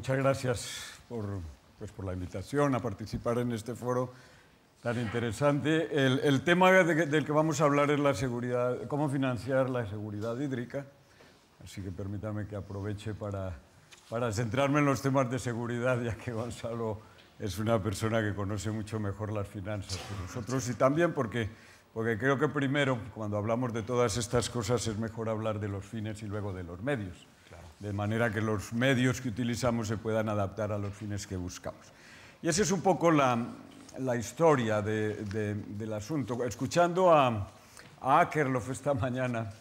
muchas gracias por la invitación a participar en este foro tan interesante. El tema del que vamos a hablar es la seguridad, cómo financiar la seguridad hídrica. Así que permítame que aproveche para centrarme en los temas de seguridad, ya que Gonzalo es una persona que conoce mucho mejor las finanzas que nosotros, y también porque creo que primero, cuando hablamos de todas estas cosas, es mejor hablar de los fines y luego de los medios. Claro. De manera que los medios que utilizamos se puedan adaptar a los fines que buscamos. Y esa es un poco la historia del asunto. Escuchando a Akerlof esta mañana,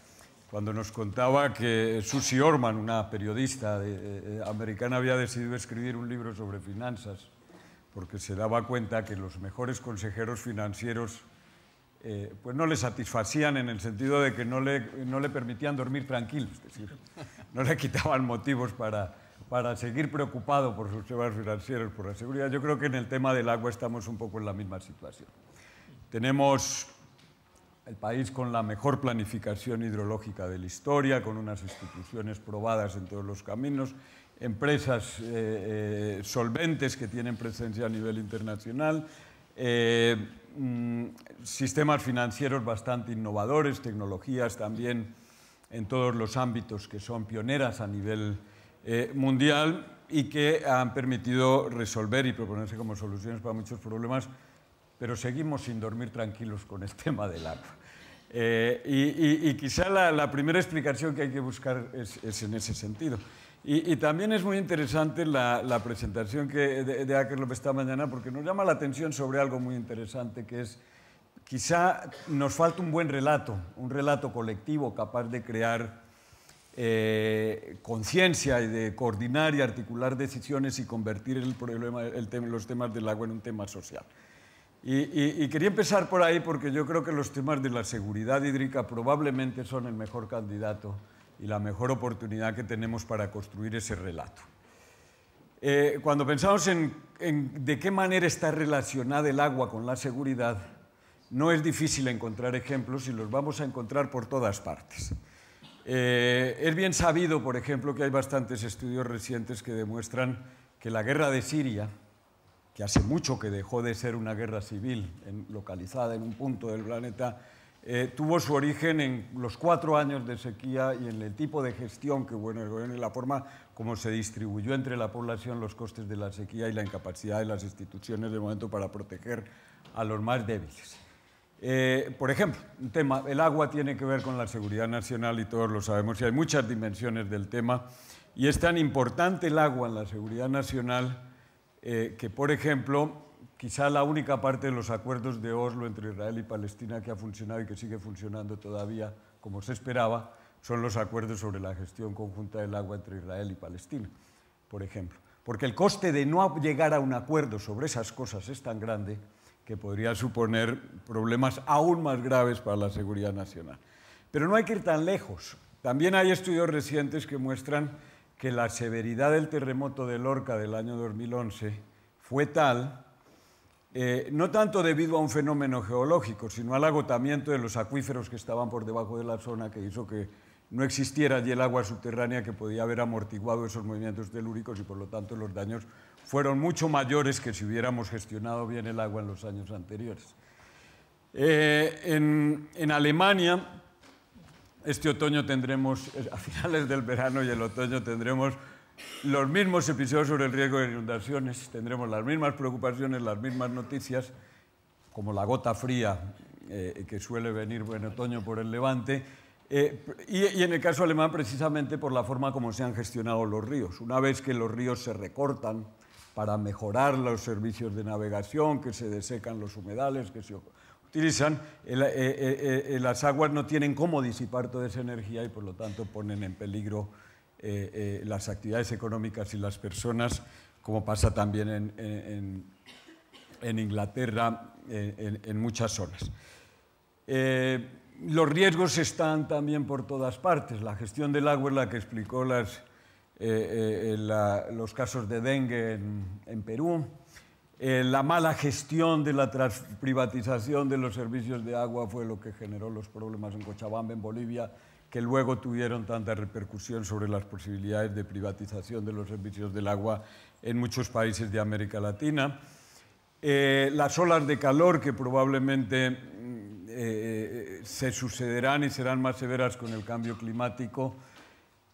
cuando nos contaba que Susie Orman, una periodista americana, había decidido escribir un libro sobre finanzas, porque se daba cuenta que los mejores consejeros financieros pues no le satisfacían, en el sentido de que no le permitían dormir tranquilo, es decir, no le quitaban motivos para seguir preocupado por sus temas financieros, por la seguridad. Yo creo que en el tema del agua estamos un poco en la misma situación. Tenemos el país con la mejor planificación hidrológica de la historia, con unas instituciones probadas en todos los caminos, empresas solventes que tienen presencia a nivel internacional, sistemas financieros bastante innovadores, tecnologías también en todos los ámbitos que son pioneras a nivel mundial y que han permitido resolver y proponerse como soluciones para muchos problemas, pero seguimos sin dormir tranquilos con el tema del agua. Y quizá la primera explicación que hay que buscar es en ese sentido. Y también es muy interesante la presentación de Akerlof esta mañana, porque nos llama la atención sobre algo muy interesante, que es quizá nos falta un buen relato, un relato colectivo capaz de crear conciencia y de coordinar y articular decisiones y convertir los temas del agua en un tema social. Y quería empezar por ahí porque yo creo que los temas de la seguridad hídrica probablemente son el mejor candidato y la mejor oportunidad que tenemos para construir ese relato. Cuando pensamos en de qué manera está relacionada el agua con la seguridad, no es difícil encontrar ejemplos y los vamos a encontrar por todas partes. Es bien sabido, por ejemplo, que hay bastantes estudios recientes que demuestran que la guerra de Siria, que hace mucho que dejó de ser una guerra civil localizada en un punto del planeta, tuvo su origen en los 4 años de sequía y en el tipo de gestión que hubo en el gobierno y la forma como se distribuyó entre la población los costes de la sequía y la incapacidad de las instituciones de momento para proteger a los más débiles. Por ejemplo, un tema, el agua tiene que ver con la seguridad nacional y todos lo sabemos, y hay muchas dimensiones del tema, y es tan importante el agua en la seguridad nacional que, por ejemplo, quizá la única parte de los acuerdos de Oslo entre Israel y Palestina que ha funcionado y que sigue funcionando todavía como se esperaba, son los acuerdos sobre la gestión conjunta del agua entre Israel y Palestina, por ejemplo. Porque el coste de no llegar a un acuerdo sobre esas cosas es tan grande que podría suponer problemas aún más graves para la seguridad nacional. Pero no hay que ir tan lejos. También hay estudios recientes que muestran que la severidad del terremoto de Lorca del año 2011 fue tal, no tanto debido a un fenómeno geológico, sino al agotamiento de los acuíferos que estaban por debajo de la zona, que hizo que no existiera allí el agua subterránea que podía haber amortiguado esos movimientos telúricos, y por lo tanto los daños fueron mucho mayores que si hubiéramos gestionado bien el agua en los años anteriores. En Alemania, este otoño tendremos, a finales del verano y el otoño, tendremos los mismos episodios sobre el riesgo de inundaciones, tendremos las mismas preocupaciones, las mismas noticias, como la gota fría que suele venir en otoño por el Levante, y en el caso alemán precisamente por la forma como se han gestionado los ríos. Una vez que los ríos se recortan para mejorar los servicios de navegación, que se desecan los humedales, que se utilizan, las aguas no tienen cómo disipar toda esa energía y por lo tanto ponen en peligro las actividades económicas y las personas, como pasa también en Inglaterra, en muchas zonas. Los riesgos están también por todas partes. La gestión del agua es la que explicó los casos de dengue en Perú. La mala gestión de la privatización de los servicios de agua fue lo que generó los problemas en Cochabamba, en Bolivia, que luego tuvieron tanta repercusión sobre las posibilidades de privatización de los servicios del agua en muchos países de América Latina. Las olas de calor que probablemente se sucederán y serán más severas con el cambio climático,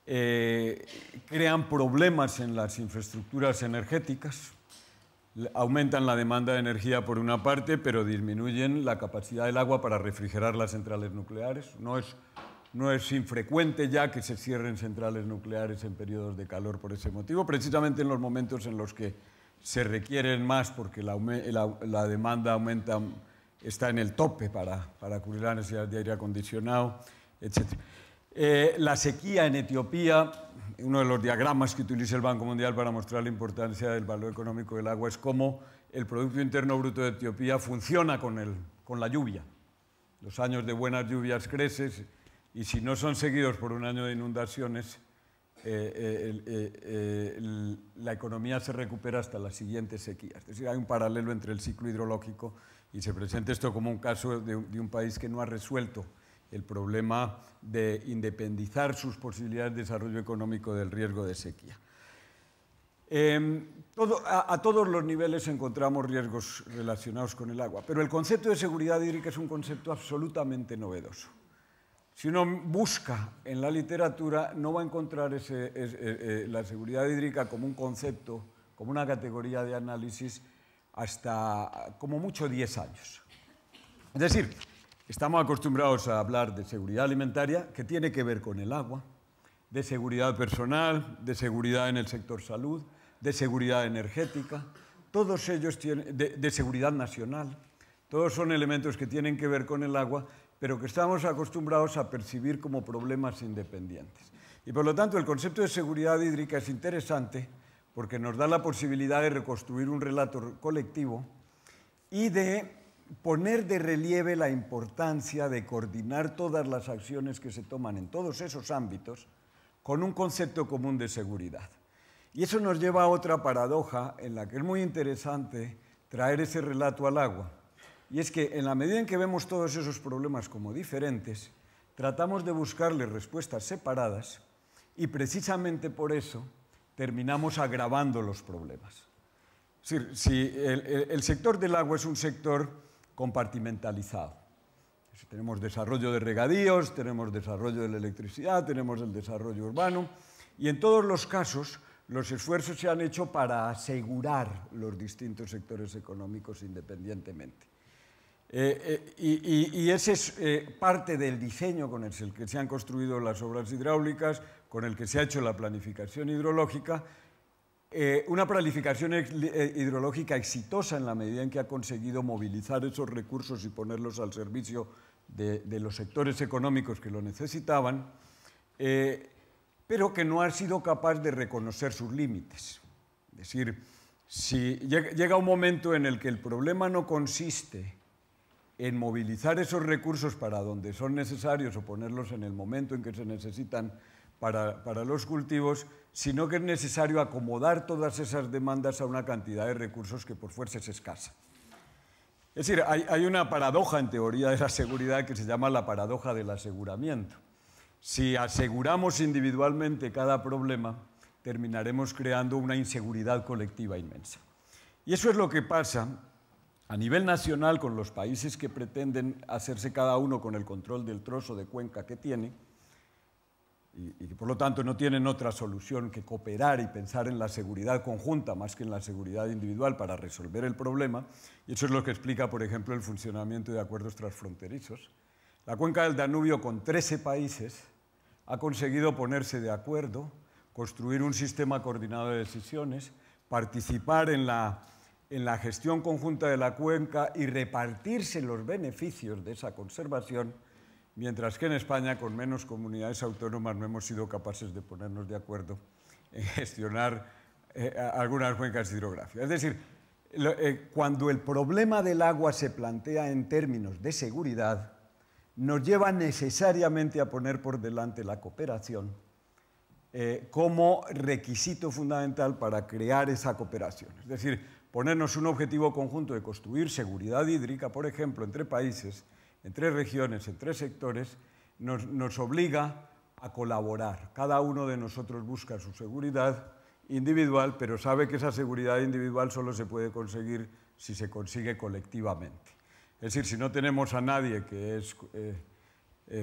crean problemas en las infraestructuras energéticas, aumentan la demanda de energía por una parte, pero disminuyen la capacidad del agua para refrigerar las centrales nucleares. No es infrecuente ya que se cierren centrales nucleares en periodos de calor por ese motivo, precisamente en los momentos en los que se requieren más porque la demanda aumenta, está en el tope para cubrir la necesidad de aire acondicionado, etc. La sequía en Etiopía, uno de los diagramas que utiliza el Banco Mundial para mostrar la importancia del valor económico del agua es cómo el Producto Interno Bruto de Etiopía funciona con la lluvia. Los años de buenas lluvias crecen y si no son seguidos por un año de inundaciones, la economía se recupera hasta las siguientes sequías. Es decir, hay un paralelo entre el ciclo hidrológico y se presenta esto como un caso de un país que no ha resuelto el problema de independizar sus posibilidades de desarrollo económico del riesgo de sequía. A todos los niveles encontramos riesgos relacionados con el agua, pero el concepto de seguridad hídrica es un concepto absolutamente novedoso. Si uno busca en la literatura, no va a encontrar la seguridad hídrica como un concepto, como una categoría de análisis, hasta como mucho 10 años. Es decir, estamos acostumbrados a hablar de seguridad alimentaria, que tiene que ver con el agua, de seguridad personal, de seguridad en el sector salud, de seguridad energética, todos ellos tienen, de seguridad nacional, todos son elementos que tienen que ver con el agua, pero que estamos acostumbrados a percibir como problemas independientes. Y por lo tanto, el concepto de seguridad hídrica es interesante porque nos da la posibilidad de reconstruir un relato colectivo y de poner de relieve la importancia de coordinar todas las acciones que se toman en todos esos ámbitos con un concepto común de seguridad. Y eso nos lleva a otra paradoja en la que es muy interesante traer ese relato al agua. Y es que en la medida en que vemos todos esos problemas como diferentes, tratamos de buscarles respuestas separadas y precisamente por eso terminamos agravando los problemas. Es decir, si el sector del agua es un sector compartimentalizado. Tenemos desarrollo de regadíos, tenemos desarrollo de la electricidad, tenemos el desarrollo urbano y en todos los casos los esfuerzos se han hecho para asegurar los distintos sectores económicos independientemente. Y ese es parte del diseño con el que se han construido las obras hidráulicas, con el que se ha hecho la planificación hidrológica, una planificación hidrológica exitosa en la medida en que ha conseguido movilizar esos recursos y ponerlos al servicio de los sectores económicos que lo necesitaban, pero que no ha sido capaz de reconocer sus límites. Es decir, si llega un momento en el que el problema no consiste en movilizar esos recursos para donde son necesarios o ponerlos en el momento en que se necesitan para los cultivos, sino que es necesario acomodar todas esas demandas a una cantidad de recursos que por fuerza es escasa. Es decir, hay una paradoja en teoría de la seguridad que se llama la paradoja del aseguramiento. Si aseguramos individualmente cada problema, terminaremos creando una inseguridad colectiva inmensa. Y eso es lo que pasa a nivel nacional con los países que pretenden hacerse cada uno con el control del trozo de cuenca que tiene y que por lo tanto no tienen otra solución que cooperar y pensar en la seguridad conjunta más que en la seguridad individual para resolver el problema. Y eso es lo que explica, por ejemplo, el funcionamiento de acuerdos transfronterizos. La cuenca del Danubio, con 13 países, ha conseguido ponerse de acuerdo, construir un sistema coordinado de decisiones, participar en la gestión conjunta de la cuenca y repartirse los beneficios de esa conservación, mientras que en España, con menos comunidades autónomas, no hemos sido capaces de ponernos de acuerdo en gestionar algunas cuencas hidrográficas. Es decir, cuando el problema del agua se plantea en términos de seguridad, nos lleva necesariamente a poner por delante la cooperación como requisito fundamental para crear esa cooperación. Es decir, ponernos un objetivo conjunto de construir seguridad hídrica, por ejemplo, entre países, entre regiones, entre sectores, nos obliga a colaborar. Cada uno de nosotros busca su seguridad individual, pero sabe que esa seguridad individual solo se puede conseguir si se consigue colectivamente. Es decir, si no tenemos a nadie que es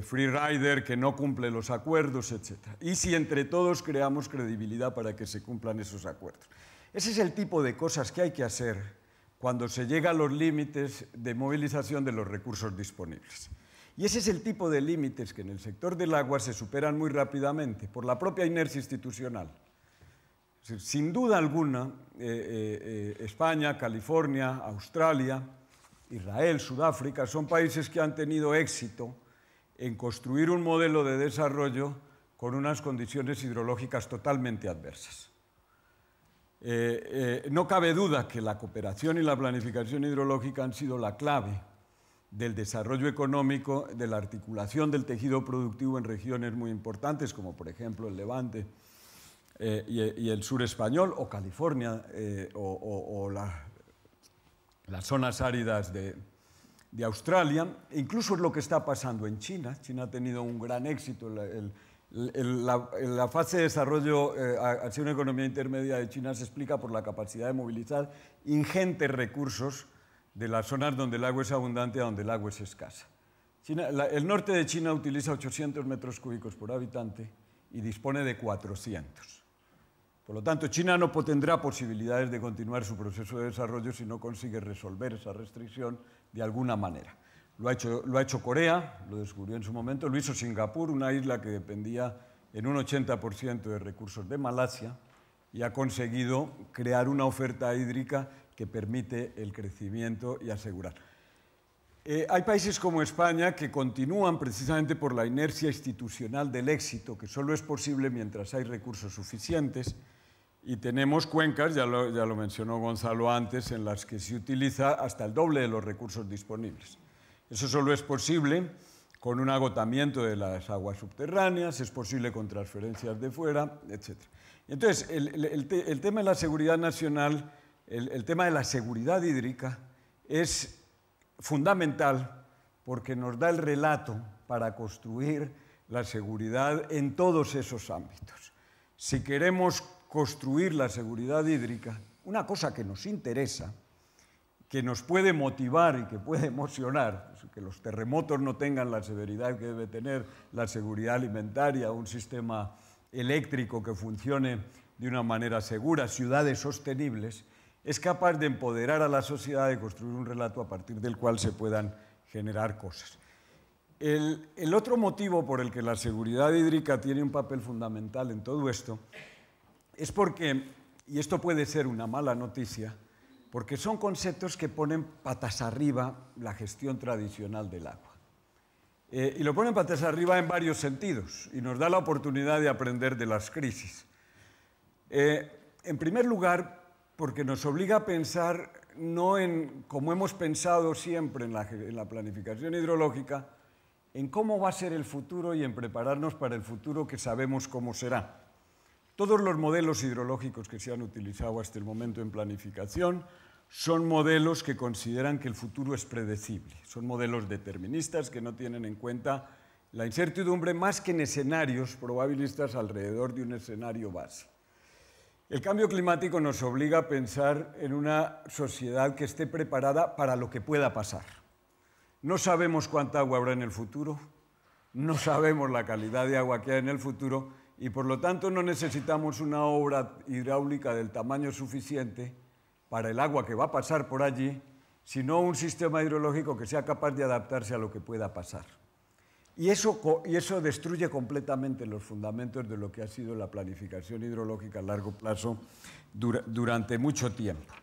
free rider, que no cumple los acuerdos, etc. Y si entre todos creamos credibilidad para que se cumplan esos acuerdos. Ese es el tipo de cosas que hay que hacer cuando se llega a los límites de movilización de los recursos disponibles. Y ese es el tipo de límites que en el sector del agua se superan muy rápidamente por la propia inercia institucional. Sin duda alguna, España, California, Australia, Israel, Sudáfrica, son países que han tenido éxito en construir un modelo de desarrollo con unas condiciones hidrológicas totalmente adversas. No cabe duda que la cooperación y la planificación hidrológica han sido la clave del desarrollo económico, de la articulación del tejido productivo en regiones muy importantes, como por ejemplo el Levante y el sur español, o California, o las zonas áridas de Australia. Incluso es lo que está pasando en China. China ha tenido un gran éxito. La fase de desarrollo hacia una economía intermedia de China se explica por la capacidad de movilizar ingentes recursos de las zonas donde el agua es abundante a donde el agua es escasa. El norte de China utiliza 800 metros cúbicos por habitante y dispone de 400. Por lo tanto, China no tendrá posibilidades de continuar su proceso de desarrollo si no consigue resolver esa restricción de alguna manera. Lo ha hecho Corea, lo descubrió en su momento, lo hizo Singapur, una isla que dependía en un 80% de recursos de Malasia, y ha conseguido crear una oferta hídrica que permite el crecimiento y asegurar. Hay países como España que continúan precisamente por la inercia institucional del éxito, que solo es posible mientras hay recursos suficientes, y tenemos cuencas, ya lo mencionó Gonzalo antes, en las que se utiliza hasta el doble de los recursos disponibles. Eso solo es posible con un agotamiento de las aguas subterráneas, es posible con transferencias de fuera, etc. Entonces, el tema de la seguridad nacional, el tema de la seguridad hídrica es fundamental porque nos da el relato para construir la seguridad en todos esos ámbitos. Si queremos construir la seguridad hídrica, una cosa que nos interesa, que nos puede motivar y que puede emocionar, que los terremotos no tengan la severidad que debe tener la seguridad alimentaria, un sistema eléctrico que funcione de una manera segura, ciudades sostenibles, es capaz de empoderar a la sociedad, de construir un relato a partir del cual se puedan generar cosas. El otro motivo por el que la seguridad hídrica tiene un papel fundamental en todo esto es porque, y esto puede ser una mala noticia, porque son conceptos que ponen patas arriba la gestión tradicional del agua. Y lo ponen patas arriba en varios sentidos, y nos da la oportunidad de aprender de las crisis. En primer lugar, porque nos obliga a pensar no en, como hemos pensado siempre en la planificación hidrológica, en cómo va a ser el futuro y en prepararnos para el futuro que sabemos cómo será. Todos los modelos hidrológicos que se han utilizado hasta el momento en planificación son modelos que consideran que el futuro es predecible. Son modelos deterministas que no tienen en cuenta la incertidumbre más que en escenarios probabilistas alrededor de un escenario base. El cambio climático nos obliga a pensar en una sociedad que esté preparada para lo que pueda pasar. No sabemos cuánta agua habrá en el futuro, no sabemos la calidad de agua que hay en el futuro y por lo tanto no necesitamos una obra hidráulica del tamaño suficiente para el agua que va a pasar por allí, sino un sistema hidrológico que sea capaz de adaptarse a lo que pueda pasar. Y eso destruye completamente los fundamentos de lo que ha sido la planificación hidrológica a largo plazo durante mucho tiempo.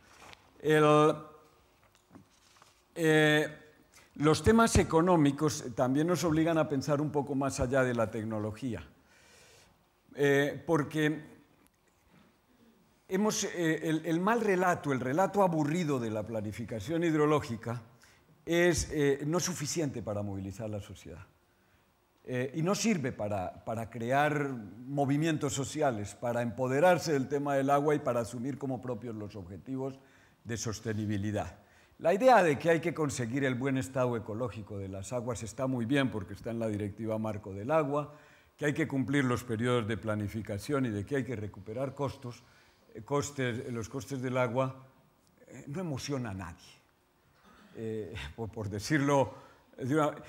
Los temas económicos también nos obligan a pensar un poco más allá de la tecnología, porque el mal relato, el relato aburrido de la planificación hidrológica es no suficiente para movilizar la sociedad. Y no sirve para crear movimientos sociales, para empoderarse del tema del agua y para asumir como propios los objetivos de sostenibilidad. La idea de que hay que conseguir el buen estado ecológico de las aguas está muy bien porque está en la Directiva Marco del Agua. que hay que cumplir los periodos de planificación y de que hay que recuperar los costes del agua, no emociona a nadie, por decirlo.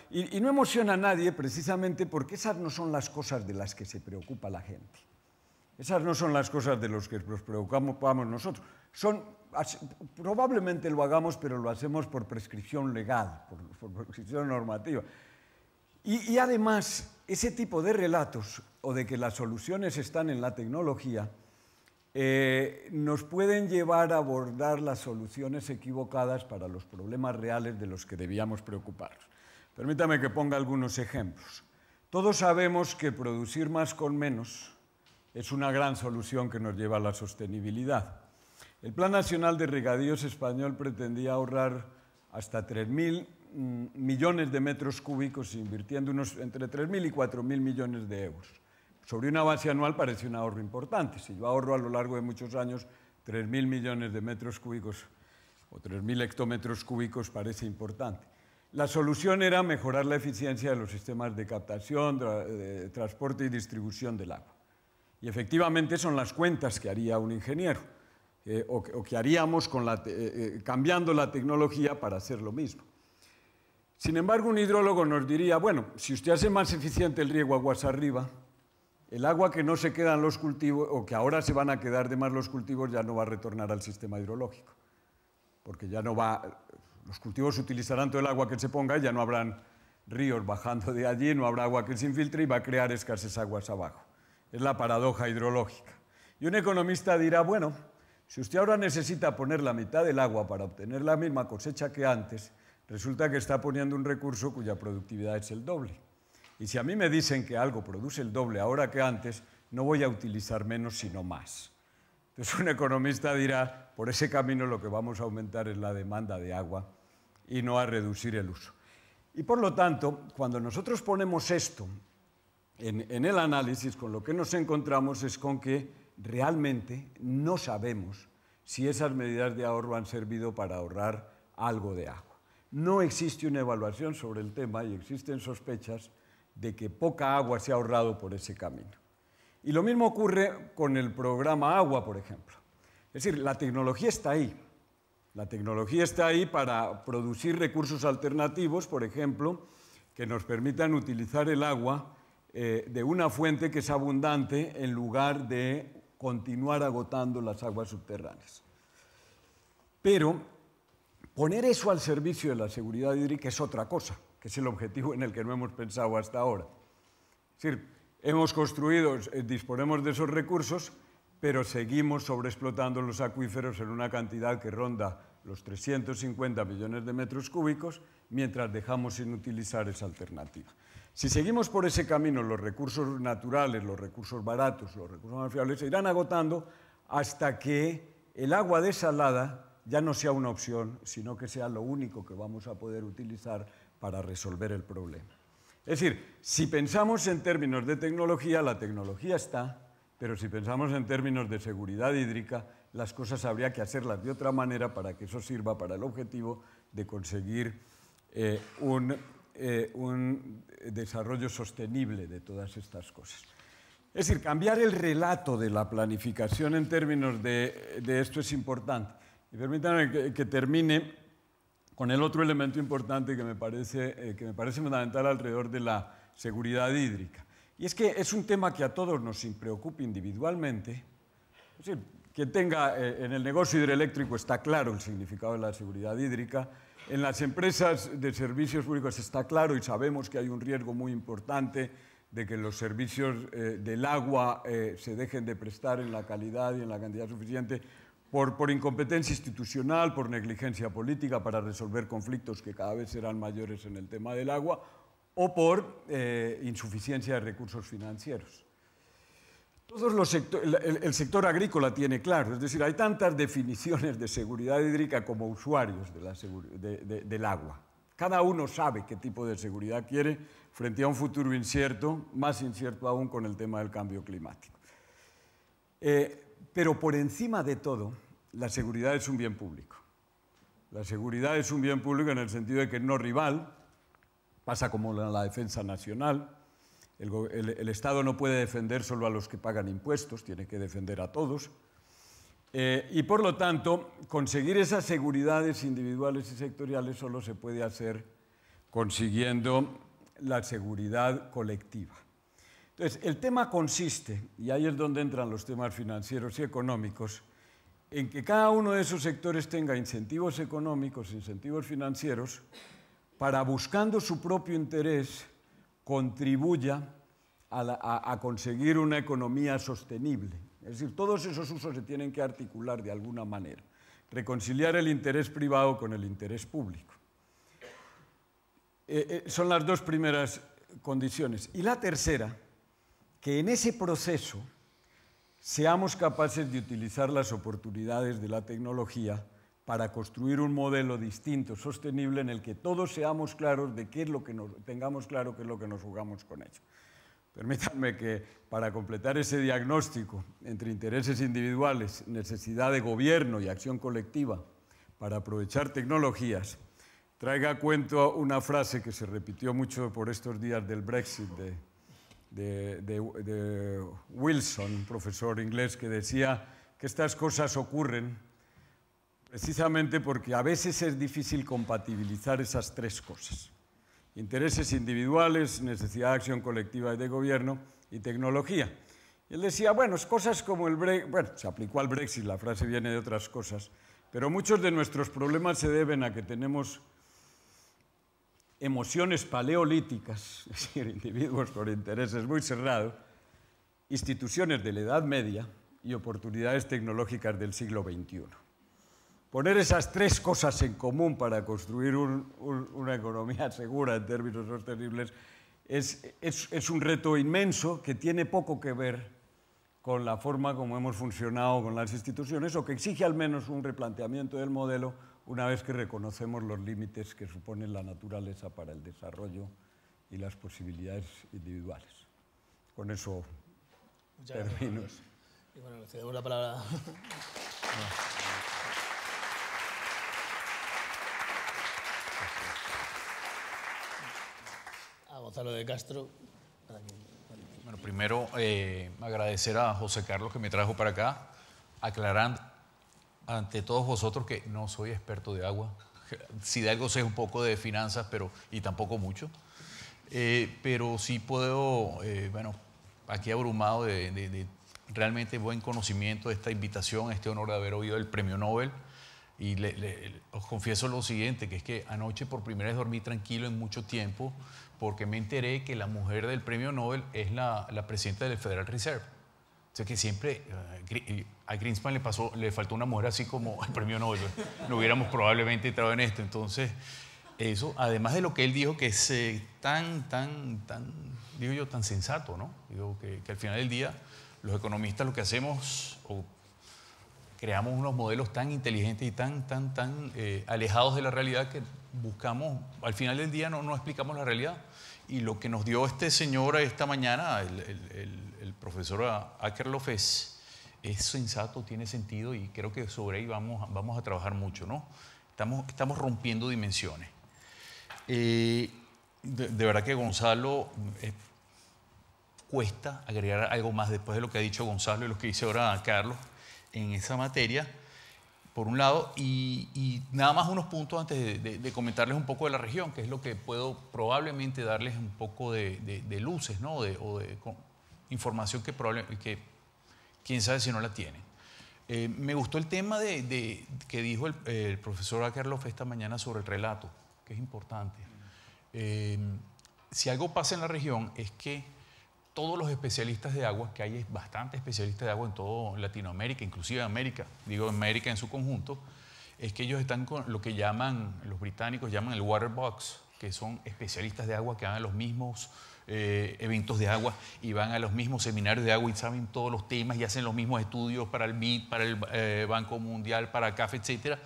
Y no emociona a nadie precisamente porque esas no son las cosas de las que se preocupa la gente. Esas no son las cosas de las que nos preocupamos nosotros. Probablemente lo hagamos, pero lo hacemos por prescripción legal, por prescripción normativa. Y además, ese tipo de relatos, o de que las soluciones están en la tecnología, nos pueden llevar a abordar las soluciones equivocadas para los problemas reales de los que debíamos preocuparnos. Permítame que ponga algunos ejemplos. Todos sabemos que producir más con menos es una gran solución que nos lleva a la sostenibilidad. El Plan Nacional de Regadíos español pretendía ahorrar hasta 3.000 millones de metros cúbicos, invirtiendo entre 3.000 y 4.000 millones de euros. Sobre una base anual parece un ahorro importante. Si yo ahorro a lo largo de muchos años 3.000 millones de metros cúbicos o 3.000 hectómetros cúbicos, parece importante. La solución era mejorar la eficiencia de los sistemas de captación, de transporte y distribución del agua. Y efectivamente son las cuentas que haría un ingeniero, o que haríamos cambiando la tecnología para hacer lo mismo. Sin embargo, un hidrólogo nos diría, bueno, si usted hace más eficiente el riego aguas arriba, el agua que no se queda en los cultivos, o que ahora se van a quedar de más los cultivos, ya no va a retornar al sistema hidrológico, porque ya no va, los cultivos utilizarán todo el agua que se ponga y ya no habrán ríos bajando de allí, no habrá agua que se infiltre y va a crear escasas aguas abajo. Es la paradoja hidrológica. Y un economista dirá, bueno, si usted ahora necesita poner la mitad del agua para obtener la misma cosecha que antes, resulta que está poniendo un recurso cuya productividad es el doble. Y si a mí me dicen que algo produce el doble ahora que antes, no voy a utilizar menos sino más. Entonces un economista dirá, por ese camino lo que vamos a aumentar es la demanda de agua y no a reducir el uso. Y por lo tanto, cuando nosotros ponemos esto en el análisis, con lo que nos encontramos es con que realmente no sabemos si esas medidas de ahorro han servido para ahorrar algo de agua. No existe una evaluación sobre el tema y existen sospechas de que poca agua se ha ahorrado por ese camino. Y lo mismo ocurre con el programa Agua, por ejemplo. Es decir, la tecnología está ahí. La tecnología está ahí para producir recursos alternativos, por ejemplo, que nos permitan utilizar el agua de una fuente que es abundante en lugar de continuar agotando las aguas subterráneas. Pero poner eso al servicio de la seguridad hídrica es otra cosa, que es el objetivo en el que no hemos pensado hasta ahora. Es decir, hemos construido, disponemos de esos recursos, pero seguimos sobreexplotando los acuíferos en una cantidad que ronda los 350 millones de metros cúbicos, mientras dejamos sin utilizar esa alternativa. Si seguimos por ese camino, los recursos naturales, los recursos baratos, los recursos más fiables se irán agotando hasta que el agua desalada ya no sea una opción, sino que sea lo único que vamos a poder utilizar para resolver el problema. Es decir, si pensamos en términos de tecnología, la tecnología está, pero si pensamos en términos de seguridad hídrica, las cosas habría que hacerlas de otra manera para que eso sirva para el objetivo de conseguir un desarrollo sostenible de todas estas cosas. Es decir, cambiar el relato de la planificación en términos de esto es importante. Y permítanme que termine con el otro elemento importante que me parece fundamental alrededor de la seguridad hídrica. Y es que es un tema que a todos nos preocupa individualmente. Es decir, quien tenga en el negocio hidroeléctrico está claro el significado de la seguridad hídrica. En las empresas de servicios públicos está claro y sabemos que hay un riesgo muy importante de que los servicios del agua se dejen de prestar en la calidad y en la cantidad suficiente por incompetencia institucional, por negligencia política para resolver conflictos que cada vez serán mayores en el tema del agua, o por insuficiencia de recursos financieros. El sector agrícola tiene claro, es decir, hay tantas definiciones de seguridad hídrica como usuarios del agua. Cada uno sabe qué tipo de seguridad quiere frente a un futuro incierto, más incierto aún con el tema del cambio climático. Pero por encima de todo, la seguridad es un bien público. La seguridad es un bien público en el sentido de que no rival, pasa como en la defensa nacional, El Estado no puede defender solo a los que pagan impuestos, tiene que defender a todos. Y por lo tanto, conseguir esas seguridades individuales y sectoriales solo se puede hacer consiguiendo la seguridad colectiva. Entonces, el tema consiste, y ahí es donde entran los temas financieros y económicos, en que cada uno de esos sectores tenga incentivos económicos, incentivos financieros, para, buscando su propio interés, contribuya a conseguir una economía sostenible. Es decir, todos esos usos se tienen que articular de alguna manera, reconciliar el interés privado con el interés público. Son las dos primeras condiciones. Y la tercera, que en ese proceso seamos capaces de utilizar las oportunidades de la tecnología para construir un modelo distinto, sostenible, en el que todos seamos claros de qué es lo que tengamos claro qué es lo que nos jugamos con ello. Permítanme que, para completar ese diagnóstico entre intereses individuales, necesidad de gobierno y acción colectiva para aprovechar tecnologías, traiga a cuento una frase que se repitió mucho por estos días del Brexit de Wilson, un profesor inglés, que decía que estas cosas ocurren precisamente porque a veces es difícil compatibilizar esas tres cosas: intereses individuales, necesidad de acción colectiva y de gobierno, y tecnología. Y él decía, bueno, es cosas como el Brexit, bueno, se aplicó al Brexit, la frase viene de otras cosas, pero muchos de nuestros problemas se deben a que tenemos emociones paleolíticas, es decir, individuos con intereses muy cerrados, instituciones de la Edad Media y oportunidades tecnológicas del siglo XXI. Poner esas tres cosas en común para construir una economía segura en términos sostenibles es un reto inmenso que tiene poco que ver con la forma como hemos funcionado con las instituciones, o que exige al menos un replanteamiento del modelo una vez que reconocemos los límites que supone la naturaleza para el desarrollo y las posibilidades individuales. Con eso termino. Y bueno, le cedemos la palabra. A Gonzalo de Castro. Bueno, primero agradecer a José Carlos que me trajo para acá, aclarando ante todos vosotros que no soy experto de agua. Si de algo sé un poco de finanzas, y tampoco mucho. Pero sí puedo, bueno, aquí abrumado de realmente buen conocimiento de esta invitación, este honor de haber oído el Premio Nobel. Y os confieso lo siguiente, que es que anoche por primera vez dormí tranquilo en mucho tiempo, porque me enteré que la mujer del Premio Nobel es la presidenta del Federal Reserve. O sea que siempre a Greenspan le faltó una mujer así como el Premio Nobel. No hubiéramos probablemente entrado en esto. Entonces, eso, además de lo que él dijo, que es tan sensato, ¿no? Digo que al final del día, los economistas lo que hacemos, creamos unos modelos tan inteligentes y tan alejados de la realidad que buscamos, al final del día no explicamos la realidad. Y lo que nos dio este señor esta mañana, el profesor Akerlof, es sensato, tiene sentido, y creo que sobre ahí vamos a trabajar mucho, ¿no? Estamos rompiendo dimensiones. De verdad que Gonzalo, cuesta agregar algo más después de lo que ha dicho Gonzalo y lo que dice ahora Carlos en esa materia, por un lado, y nada más unos puntos antes de comentarles un poco de la región, que es lo que puedo probablemente darles un poco de luces, ¿no? o de información que quién sabe si no la tienen. Me gustó el tema que dijo el profesor Akerlof esta mañana sobre el relato, que es importante. Si algo pasa en la región es que todos los especialistas de agua, que hay bastantes especialistas de agua en toda Latinoamérica, inclusive América, digo América en su conjunto, es que ellos están con lo que los británicos llaman el water box, que son especialistas de agua que van a los mismos eventos de agua y van a los mismos seminarios de agua y saben todos los temas y hacen los mismos estudios para el BID, para el Banco Mundial, para CAF, etc.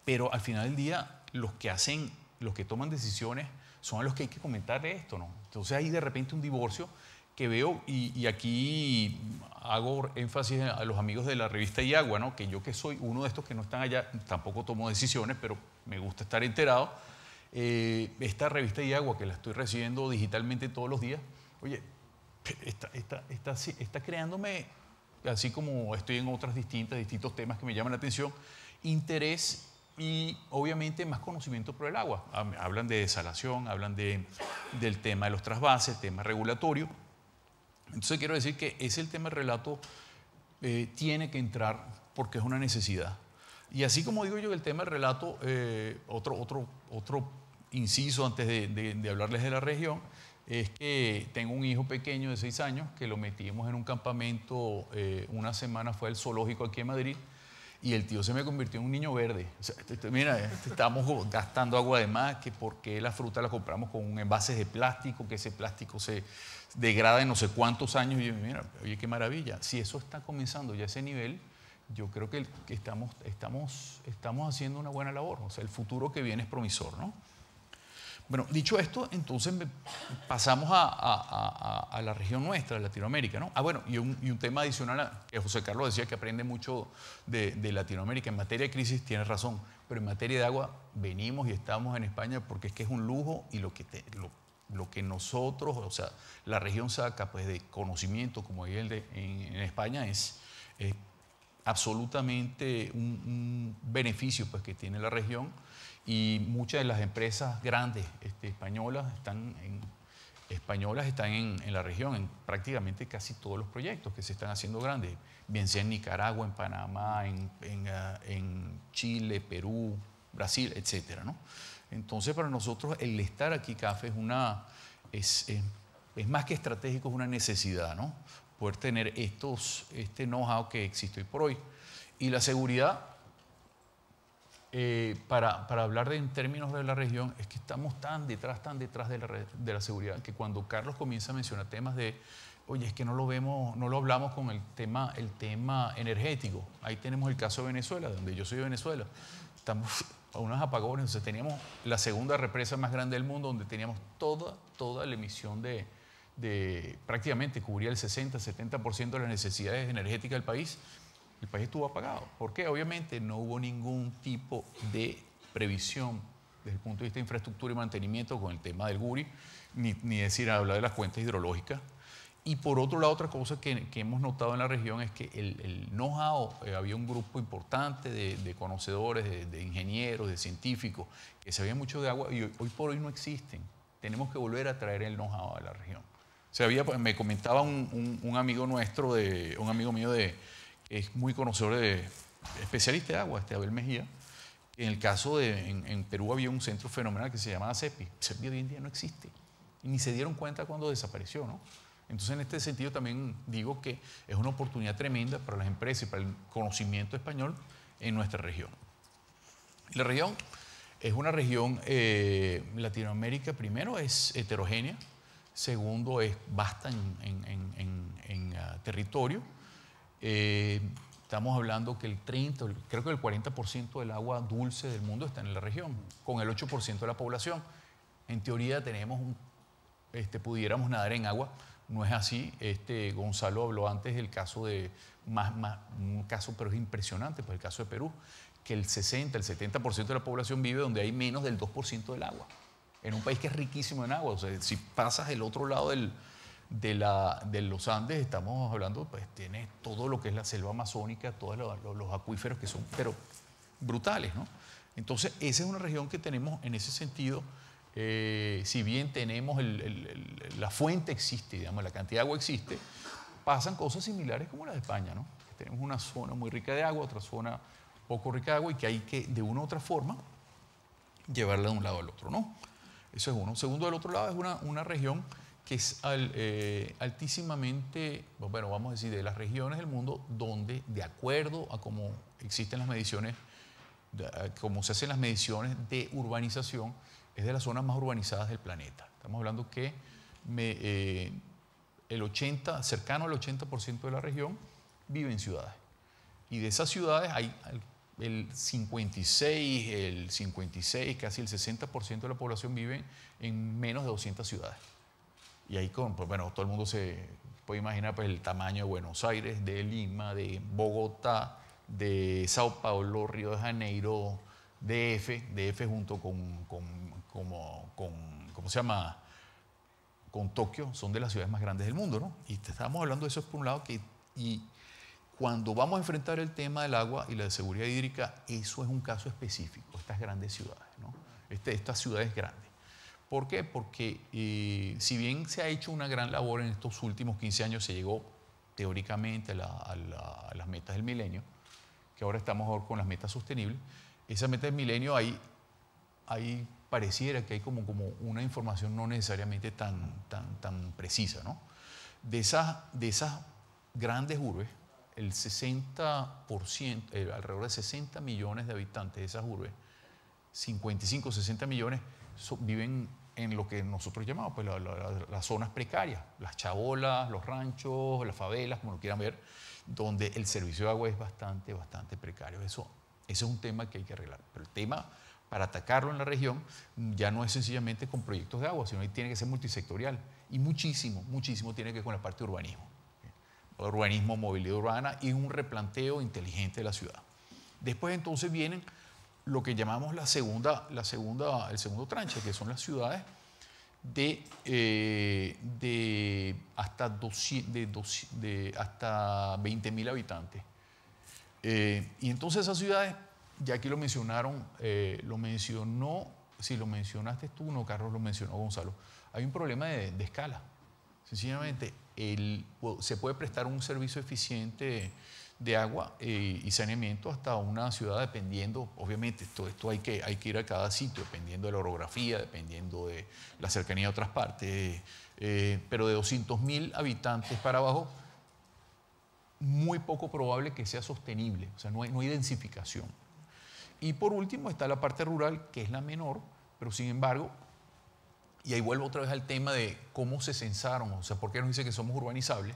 Pero al final del día, los que toman decisiones son los que hay que comentarle esto, ¿no? Entonces hay de repente un divorcio que veo, y aquí hago énfasis a los amigos de la revista IAGUA, ¿no? Que yo, que soy uno de estos que no están allá, tampoco tomo decisiones, pero me gusta estar enterado. Esta revista IAGUA, que la estoy recibiendo digitalmente todos los días, oye, está creándome, así como estoy en otras distintos temas que me llaman la atención, interés y obviamente más conocimiento por el agua. Hablan de desalación, hablan del tema de los trasvases, el tema regulatorio. Entonces quiero decir que ese el tema del relato tiene que entrar porque es una necesidad. Y así como digo yo, el tema del relato, otro inciso antes de hablarles de la región, es que tengo un hijo pequeño de 6 años que lo metimos en un campamento, una semana fue al zoológico aquí en Madrid, y el tío se me convirtió en un niño verde. O sea, mira, estamos gastando agua de más, que porque la fruta la compramos con envases de plástico, que ese plástico se degrada en no sé cuántos años. Y yo, mira, oye, qué maravilla. Si eso está comenzando ya a ese nivel, yo creo que estamos haciendo una buena labor. O sea, el futuro que viene es promisor, ¿no? Bueno, dicho esto, entonces pasamos a la región nuestra, de Latinoamérica, ¿no? Bueno, y un tema adicional, que José Carlos decía que aprende mucho de Latinoamérica. En materia de crisis tiene razón, pero en materia de agua venimos y estamos en España porque es que es un lujo y lo que nosotros, o sea, la región saca pues, de conocimiento, como en España, es absolutamente un beneficio pues, que tiene la región. Y muchas de las empresas grandes españolas están en la región, en prácticamente casi todos los proyectos que se están haciendo grandes, bien sea en Nicaragua, en Panamá, en Chile, Perú, Brasil, etcétera, ¿no? Entonces, para nosotros el estar aquí, CAFE, es más que estratégico, es una necesidad, ¿no? Poder tener este know-how que existe hoy por hoy. Y la seguridad, para hablar en términos de la región, es que estamos tan detrás de la seguridad, que cuando Carlos comienza a mencionar temas de, oye, es que no lo hablamos con el tema energético. Ahí tenemos el caso de Venezuela, donde yo soy de Venezuela. Estamos a unos apagones, entonces teníamos la segunda represa más grande del mundo, donde teníamos toda la emisión prácticamente cubría el 60-70% de las necesidades energéticas del país. El país estuvo apagado. ¿Por qué? Obviamente no hubo ningún tipo de previsión desde el punto de vista de infraestructura y mantenimiento con el tema del Guri, ni hablar de las cuentas hidrológicas. Y por otro lado, otra cosa que hemos notado en la región es que el know-how, había un grupo importante de conocedores, de ingenieros, de científicos, que sabían mucho de agua y hoy por hoy no existen. Tenemos que volver a traer el know-how a la región. O sea, me comentaba un amigo nuestro, un amigo mío es muy conocedor especialista de agua, Abel Mejía. En el caso en Perú había un centro fenomenal que se llamaba CEPI. CEPI hoy en día no existe. Y ni se dieron cuenta cuando desapareció, ¿no? Entonces, en este sentido también digo que es una oportunidad tremenda para las empresas y para el conocimiento español en nuestra región. La región es una región, Latinoamérica primero es heterogénea, segundo es vasta en territorio. Estamos hablando que creo que el 40% del agua dulce del mundo está en la región, con el 8% de la población. En teoría pudiéramos nadar en agua, no es así. Gonzalo habló antes del caso un caso, pero es impresionante, pues el caso de Perú, que el 70% de la población vive donde hay menos del 2% del agua, en un país que es riquísimo en agua. O sea, si pasas el otro lado de los Andes, estamos hablando, pues tienes todo lo que es la selva amazónica, todos los acuíferos que son, pero brutales, ¿no? Entonces, esa es una región que tenemos en ese sentido, si bien tenemos la fuente existe, digamos, la cantidad de agua existe, pasan cosas similares como la de España, ¿no? Que tenemos una zona muy rica de agua, otra zona poco rica de agua y que hay que, de una u otra forma, llevarla de un lado al otro, ¿no? Eso es uno. Segundo, del otro lado es una región que es altísimamente, bueno, vamos a decir, de las regiones del mundo donde, de acuerdo a cómo existen las mediciones, cómo se hacen las mediciones de urbanización, es de las zonas más urbanizadas del planeta. Estamos hablando que cercano al 80% de la región vive en ciudades. Y de esas ciudades hay el 56, casi el 60% de la población vive en menos de 200 ciudades. Y ahí, pues, bueno, todo el mundo se puede imaginar pues, el tamaño de Buenos Aires, de Lima, de Bogotá, de Sao Paulo, Río de Janeiro, DF junto con ¿cómo se llama? con Tokio son de las ciudades más grandes del mundo, ¿no? Y estábamos hablando de eso por un lado, y cuando vamos a enfrentar el tema del agua y la de seguridad hídrica, eso es un caso específico, estas grandes ciudades, ¿no? Estas ciudades grandes. ¿Por qué? Porque si bien se ha hecho una gran labor en estos últimos 15 años, se llegó teóricamente a las metas del milenio, que ahora estamos ahora con las metas sostenibles. Esa meta del milenio ahí pareciera que hay como una información no necesariamente tan precisa, ¿no? De esas grandes urbes, el 60%, alrededor de 60 millones de habitantes de esas urbes, 55, 60 millones viven en lo que nosotros llamamos pues, las zonas precarias, las chabolas, los ranchos, las favelas, como lo quieran ver, donde el servicio de agua es bastante precario. Eso es un tema que hay que arreglar. Pero el tema para atacarlo en la región ya no es sencillamente con proyectos de agua, sino que tiene que ser multisectorial. Y muchísimo tiene que ver con la parte de urbanismo. Urbanismo, movilidad urbana y un replanteo inteligente de la ciudad. Después entonces vienen lo que llamamos el segundo tranche, que son las ciudades de hasta 20.000 habitantes. Y entonces esas ciudades, ya aquí lo mencionaron, si lo mencionaste tú, no, Carlos, lo mencionó Gonzalo, hay un problema de escala. Sencillamente, se puede prestar un servicio eficiente de agua y saneamiento hasta una ciudad dependiendo, obviamente, esto hay que ir a cada sitio, dependiendo de la orografía, dependiendo de la cercanía a otras partes, pero de 200.000 habitantes para abajo, muy poco probable que sea sostenible, o sea, no hay densificación. Y por último está la parte rural, que es la menor, pero sin embargo, y ahí vuelvo otra vez al tema de cómo se censaron, o sea, ¿por qué nos dice que somos urbanizables?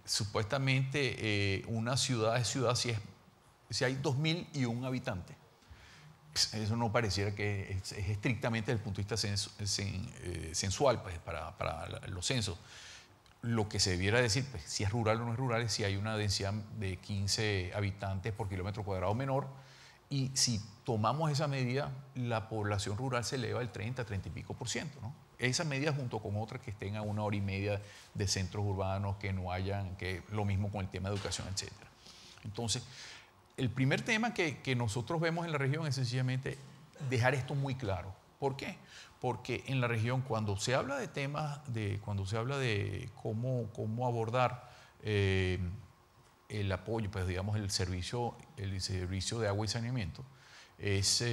Supuestamente una ciudad es ciudad si hay 2.001 habitantes. Eso no pareciera que es estrictamente desde el punto de vista censual pues, para los censos. Lo que se debiera decir, pues, si es rural o no es rural, es si hay una densidad de 15 habitantes por kilómetro cuadrado menor. Y si tomamos esa medida, la población rural se eleva el 30 y pico %, ¿no? Esa medida junto con otras que estén a 1 hora y media de centros urbanos, que no hayan, que lo mismo con el tema de educación, etc. Entonces, el primer tema que nosotros vemos en la región es sencillamente dejar esto muy claro. ¿Por qué? Porque en la región, cuando se habla de temas, cuando se habla de cómo abordar el apoyo, pues digamos el servicio de agua y saneamiento, es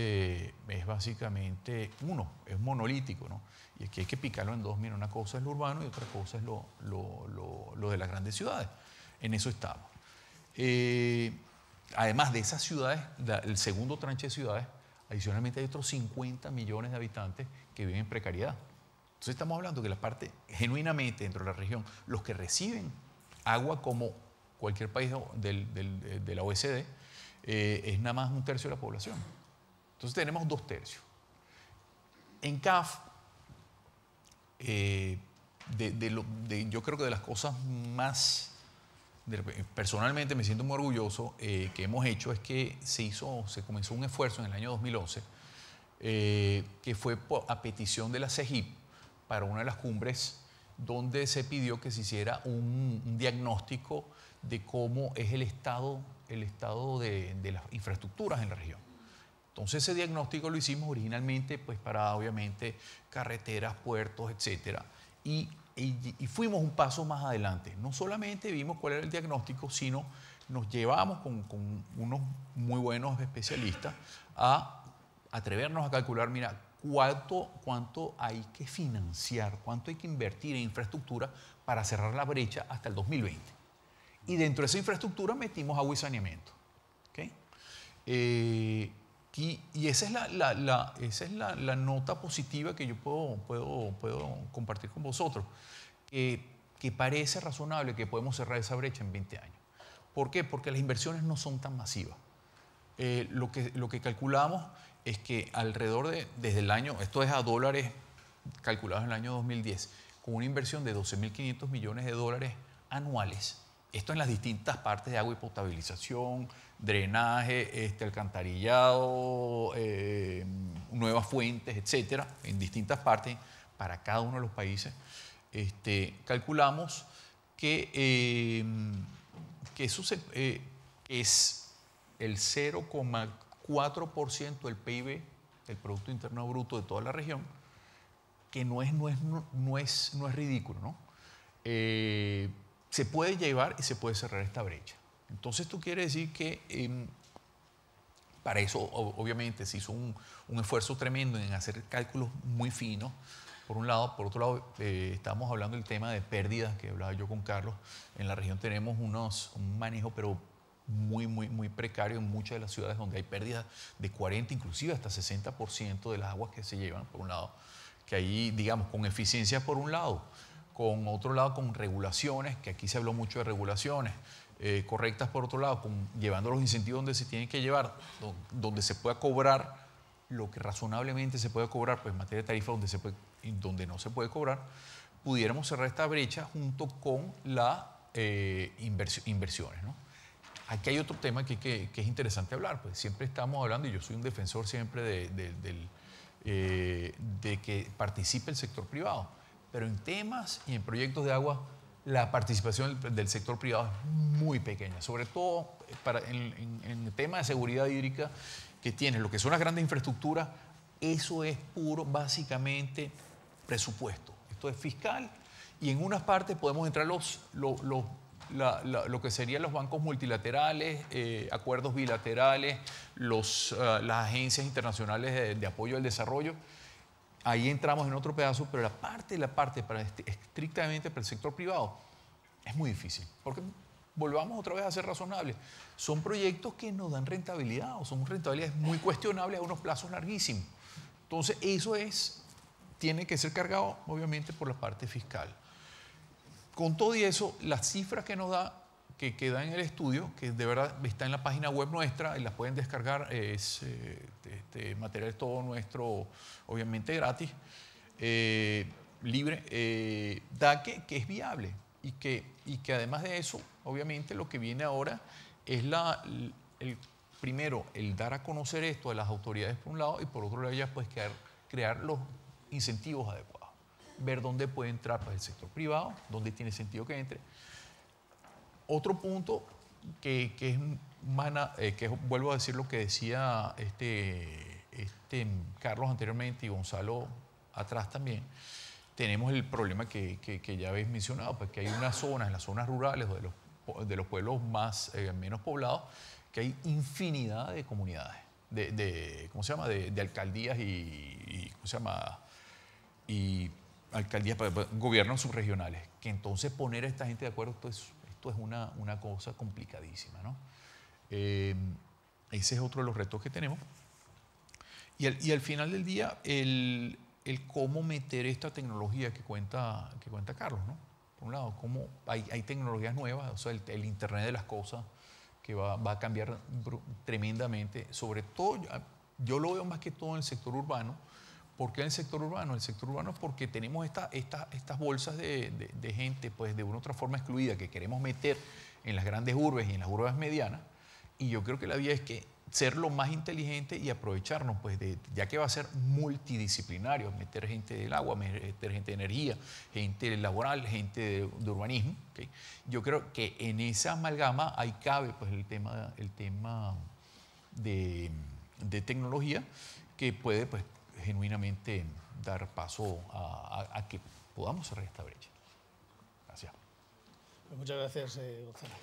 básicamente es monolítico, ¿no? Y aquí hay que picarlo en dos. Mira, una cosa es lo urbano y otra cosa es lo de las grandes ciudades. En eso estamos. Además de esas ciudades, el segundo tranche de ciudades, adicionalmente hay otros 50 millones de habitantes que viven en precariedad. Entonces estamos hablando que la parte, genuinamente dentro de la región, los que reciben agua como cualquier país de la OECD, es nada más 1/3 de la población. Entonces tenemos 2/3. En CAF, yo creo que de las cosas más, personalmente me siento muy orgulloso que hemos hecho es que se comenzó un esfuerzo en el año 2011 que fue a petición de la CEGIP para una de las cumbres donde se pidió que se hiciera un diagnóstico de cómo es el estado de las infraestructuras en la región. Entonces ese diagnóstico lo hicimos originalmente pues, para obviamente carreteras, puertos, etc. Y fuimos un paso más adelante. No solamente vimos cuál era el diagnóstico, sino nos llevamos con unos muy buenos especialistas a atrevernos a calcular, mira, cuánto hay que financiar, cuánto hay que invertir en infraestructura para cerrar la brecha hasta el 2020. Y dentro de esa infraestructura metimos agua y saneamiento. ¿Okay? Y esa es la nota positiva que yo puedo compartir con vosotros, que parece razonable que podemos cerrar esa brecha en 20 años. ¿Por qué? Porque las inversiones no son tan masivas. Lo que calculamos es que alrededor desde el año, esto es a dólares calculados en el año 2010, con una inversión de 12.500 millones de dólares anuales, esto en las distintas partes de agua y potabilización, drenaje, alcantarillado, nuevas fuentes, etcétera, en distintas partes para cada uno de los países, calculamos que eso es el 0,4% del PIB, del Producto Interno Bruto de toda la región, que no es ridículo, ¿no? Se puede llevar y se puede cerrar esta brecha. Entonces, esto quiere decir que para eso, obviamente, se hizo un esfuerzo tremendo en hacer cálculos muy finos, por un lado. Por otro lado, estábamos hablando del tema de pérdidas, que hablaba yo con Carlos. En la región tenemos un manejo, pero muy precario en muchas de las ciudades donde hay pérdidas de 40, inclusive hasta 60% de las aguas que se llevan, por un lado. Que ahí, digamos, con eficiencia por un lado, con otro lado con regulaciones, que aquí se habló mucho de regulaciones, correctas por otro lado, llevando los incentivos donde se tienen que llevar, donde se pueda cobrar lo que razonablemente se puede cobrar, pues en materia de tarifa donde no se puede cobrar, pudiéramos cerrar esta brecha junto con las inversiones, ¿no? Aquí hay otro tema que es interesante hablar, pues siempre estamos hablando, y yo soy un defensor siempre de que participe el sector privado, pero en temas y en proyectos de agua la participación del sector privado es muy pequeña, sobre todo en el tema de seguridad hídrica, que tiene lo que son las grandes infraestructuras. Eso es puro, básicamente, presupuesto. Esto es fiscal, y en unas partes podemos entrar lo que serían los bancos multilaterales, acuerdos bilaterales, las agencias internacionales de apoyo al desarrollo. Ahí entramos en otro pedazo, pero la parte estrictamente para el sector privado es muy difícil. Porque volvamos otra vez a ser razonables. Son proyectos que nos dan rentabilidad, o son rentabilidades muy cuestionables a unos plazos larguísimos. Entonces, tiene que ser cargado, obviamente, por la parte fiscal. Con todo y eso, las cifras que nos da, que queda en el estudio, que de verdad está en la página web nuestra y las pueden descargar, material es todo nuestro, obviamente gratis, libre, da que es viable, y que además de eso, obviamente lo que viene ahora es primero el dar a conocer esto a las autoridades por un lado, y por otro lado ya pues crear los incentivos adecuados, ver dónde puede entrar pues, el sector privado, dónde tiene sentido que entre. Otro punto que vuelvo a decir lo que decía Carlos anteriormente y Gonzalo atrás también, tenemos el problema que ya habéis mencionado, pues que hay unas zonas, las zonas rurales o de los pueblos menos poblados, que hay infinidad de comunidades, ¿cómo se llama? De alcaldías y ¿cómo se llama? Y alcaldías, gobiernos subregionales, que entonces poner a esta gente de acuerdo, esto es una cosa complicadísima, ¿no? Ese es otro de los retos que tenemos. Y al final del día, el cómo meter esta tecnología que cuenta Carlos, ¿no? Por un lado, cómo hay tecnologías nuevas, o sea, el Internet de las cosas, que va a cambiar tremendamente, sobre todo, yo lo veo más que todo en el sector urbano. ¿Por qué en el sector urbano? El sector urbano es porque tenemos estas bolsas de gente, pues de una u otra forma excluida, que queremos meter en las grandes urbes y en las urbes medianas, y yo creo que la vía es que ser lo más inteligente y aprovecharnos, pues ya que va a ser multidisciplinario, meter gente del agua, meter gente de energía, gente laboral, gente de urbanismo, ¿okay? Yo creo que en esa amalgama ahí cabe pues, el tema de tecnología, que puede pues, genuinamente dar paso a que podamos cerrar esta brecha. Gracias. Pues muchas gracias, Gonzalo.